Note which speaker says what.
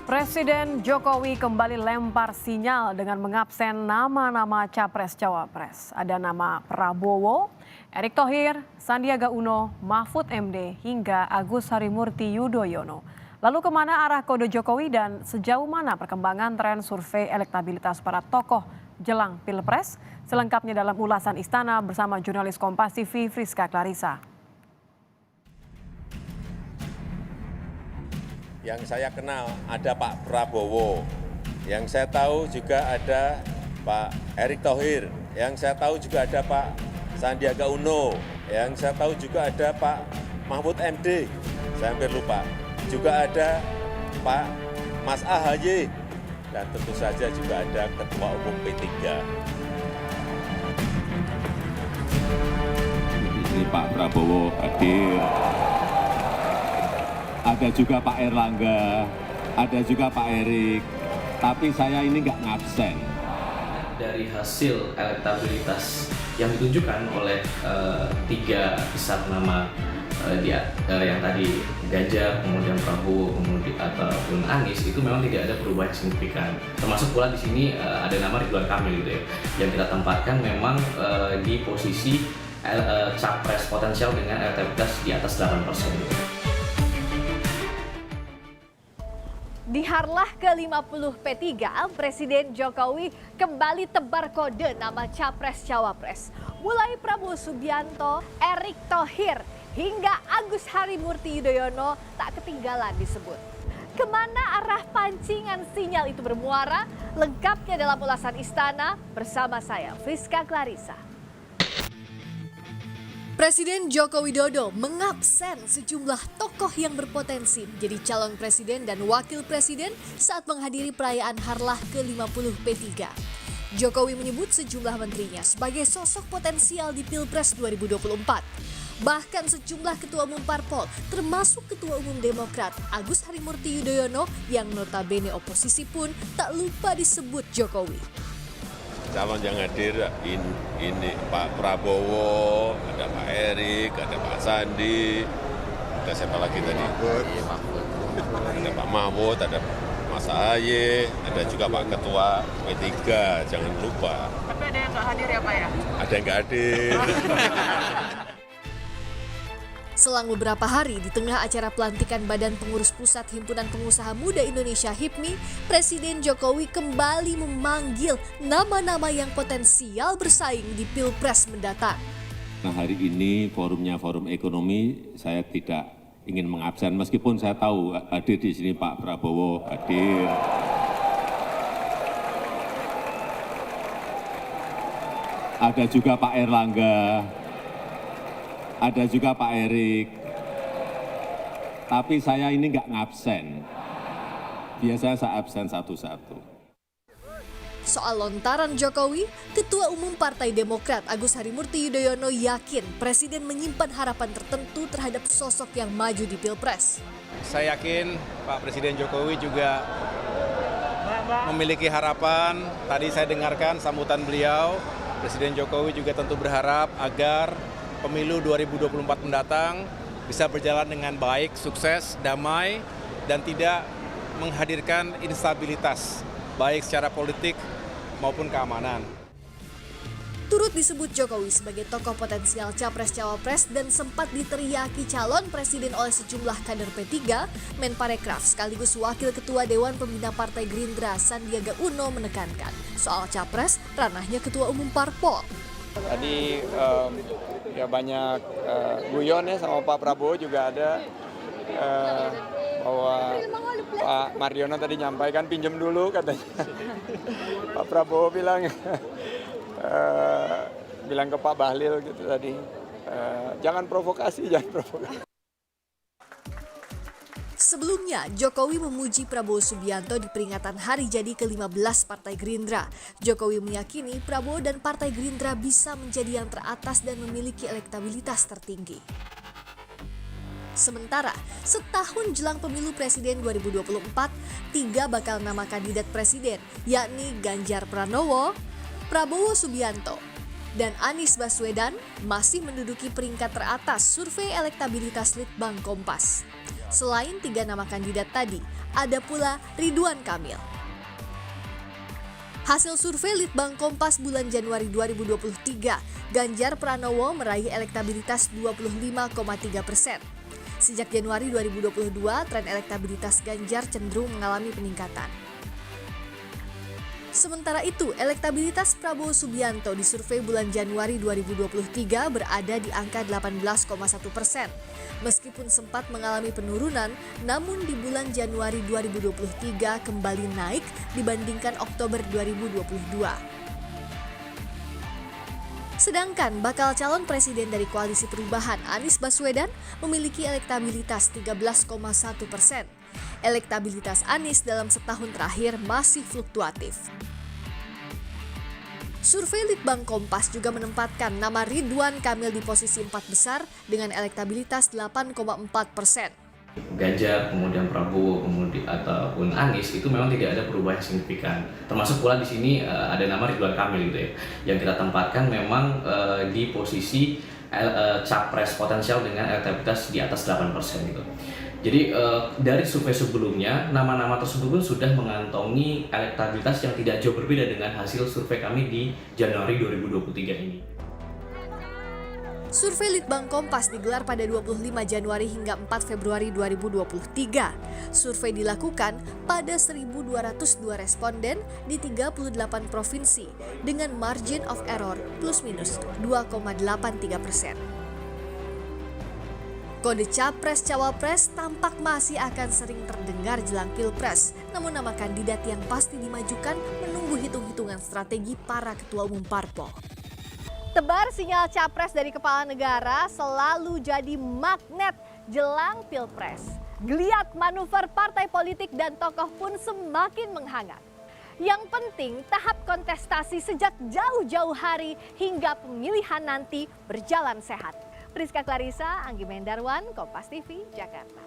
Speaker 1: Presiden Jokowi kembali lempar sinyal dengan mengabsen nama-nama Capres-Cawapres. Ada nama Prabowo, Erick Thohir, Sandiaga Uno, Mahfud MD, hingga Agus Harimurti Yudhoyono. Lalu kemana arah kode Jokowi dan sejauh mana perkembangan tren survei elektabilitas para tokoh jelang Pilpres? Selengkapnya dalam ulasan Istana bersama jurnalis Kompas TV Friska Clarissa.
Speaker 2: Yang saya kenal ada Pak Prabowo, yang saya tahu juga ada Pak Erick Thohir, yang saya tahu juga ada Pak Sandiaga Uno, yang saya tahu juga ada Pak Mahfud MD, saya hampir lupa. Juga ada Pak Mas AHY, dan tentu saja juga ada Ketua Umum P3.
Speaker 3: Ini Pak Prabowo hadir. Ada juga Pak Erlangga, ada juga Pak Erik, tapi saya ini nggak ngabsen.
Speaker 4: Dari hasil elektabilitas yang ditunjukkan oleh tiga besar nama yang tadi Ganjar, kemudian Prabowo, kemudian ataupun Anies, itu memang tidak ada perubahan signifikan. Termasuk pula di sini ada nama Ridwan Kamil gitu ya, yang kita tempatkan memang di posisi capres potensial dengan elektabilitas di atas 8%.
Speaker 5: Di Harlah ke-50 P3, Presiden Jokowi kembali tebar kode nama Capres-Cawapres. Mulai Prabowo Subianto, Erick Thohir, hingga Agus Harimurti Yudhoyono tak ketinggalan disebut. Kemana arah pancingan sinyal itu bermuara? Lengkapnya dalam ulasan Istana bersama saya, Friska Clarissa. Presiden Joko Widodo mengabsen sejumlah tokoh yang berpotensi menjadi calon presiden dan wakil presiden saat menghadiri perayaan Harlah ke-50 P3. Jokowi menyebut sejumlah menterinya sebagai sosok potensial di Pilpres 2024. Bahkan sejumlah ketua umum parpol, termasuk ketua umum Demokrat Agus Harimurti Yudhoyono yang notabene oposisi pun tak lupa disebut Jokowi.
Speaker 2: Calon yang hadir ini Pak Prabowo, ada Pak Erik, ada Pak Sandi, ada siapa lagi tadi? Ada Pak Mahfud, ada Mas AHY, ada juga Pak Ketua P3, jangan lupa.
Speaker 6: Tapi ada yang nggak hadir ya Pak ya?
Speaker 2: Ada yang nggak hadir.
Speaker 5: Selang beberapa hari di tengah acara pelantikan Badan Pengurus Pusat Himpunan Pengusaha Muda Indonesia HIPMI, Presiden Jokowi kembali memanggil nama-nama yang potensial bersaing di Pilpres mendatang.
Speaker 3: Nah, hari ini forumnya forum ekonomi, saya tidak ingin mengabsen meskipun saya tahu hadir di sini Pak Prabowo hadir. Ada juga Pak Erlangga. Ada juga Pak Erik, tapi saya ini nggak ngabsen. Biasanya saya absen satu-satu.
Speaker 5: Soal lontaran Jokowi, Ketua Umum Partai Demokrat Agus Harimurti Yudhoyono yakin Presiden menyimpan harapan tertentu terhadap sosok yang maju di Pilpres.
Speaker 7: Saya yakin Pak Presiden Jokowi juga memiliki harapan. Tadi saya dengarkan sambutan beliau, Presiden Jokowi juga tentu berharap agar Pemilu 2024 mendatang bisa berjalan dengan baik, sukses, damai, dan tidak menghadirkan instabilitas, baik secara politik maupun keamanan.
Speaker 5: Turut disebut Jokowi sebagai tokoh potensial Capres-Cawapres dan sempat diteriaki calon presiden oleh sejumlah kader P3, Menparekraf sekaligus Wakil Ketua Dewan Pembina Partai Gerindra Sandiaga Uno menekankan soal Capres ranahnya Ketua Umum Parpol.
Speaker 8: Tadi ya banyak guyon ya sama Pak Prabowo juga ada bahwa Pak Mardiono tadi nyampaikan pinjam dulu katanya. Pak Prabowo bilang bilang ke Pak Bahlil gitu tadi, jangan provokasi, jangan provokasi.
Speaker 5: Sebelumnya, Jokowi memuji Prabowo Subianto di peringatan hari jadi ke-15 Partai Gerindra. Jokowi meyakini Prabowo dan Partai Gerindra bisa menjadi yang teratas dan memiliki elektabilitas tertinggi. Sementara, setahun jelang pemilu presiden 2024, 3 bakal nama kandidat presiden, yakni Ganjar Pranowo, Prabowo Subianto, dan Anies Baswedan masih menduduki peringkat teratas survei elektabilitas Litbang Kompas. Selain 3 nama kandidat tadi, ada pula Ridwan Kamil. Hasil survei Litbang Kompas bulan Januari 2023, Ganjar Pranowo meraih elektabilitas 25,3%. Sejak Januari 2022, tren elektabilitas Ganjar cenderung mengalami peningkatan. Sementara itu, elektabilitas Prabowo Subianto di survei bulan Januari 2023 berada di angka 18,1%. Meskipun sempat mengalami penurunan, namun di bulan Januari 2023 kembali naik dibandingkan Oktober 2022. Sedangkan bakal calon presiden dari Koalisi Perubahan Anies Baswedan memiliki elektabilitas 13,1%. Elektabilitas Anies dalam setahun terakhir masih fluktuatif. Survei Litbang Kompas juga menempatkan nama Ridwan Kamil di posisi 4 besar dengan elektabilitas 8,4%.
Speaker 4: Ganjar, kemudian Prabowo, kemudian ataupun Anies itu memang tidak ada perubahan signifikan. Termasuk pula di sini ada nama Ridwan Kamil gitu ya, yang kita tempatkan memang di posisi capres potensial dengan elektabilitas di atas 8% gitu. Jadi dari survei sebelumnya, nama-nama tersebut pun sudah mengantongi elektabilitas yang tidak jauh berbeda dengan hasil survei kami di Januari 2023 ini.
Speaker 5: Survei Litbang Kompas digelar pada 25 Januari hingga 4 Februari 2023. Survei dilakukan pada 1.202 responden di 38 provinsi dengan margin of error plus minus 2,83%. Kode Capres-Cawapres tampak masih akan sering terdengar jelang Pilpres, namun nama kandidat yang pasti dimajukan menunggu hitung-hitungan strategi para ketua umum parpol.
Speaker 9: Tebar sinyal capres dari kepala negara selalu jadi magnet jelang Pilpres. Geliat manuver partai politik dan tokoh pun semakin menghangat. Yang penting tahap kontestasi sejak jauh-jauh hari hingga pemilihan nanti berjalan sehat. Priska Clarissa, Anggi Mendarwan, Kompas TV, Jakarta.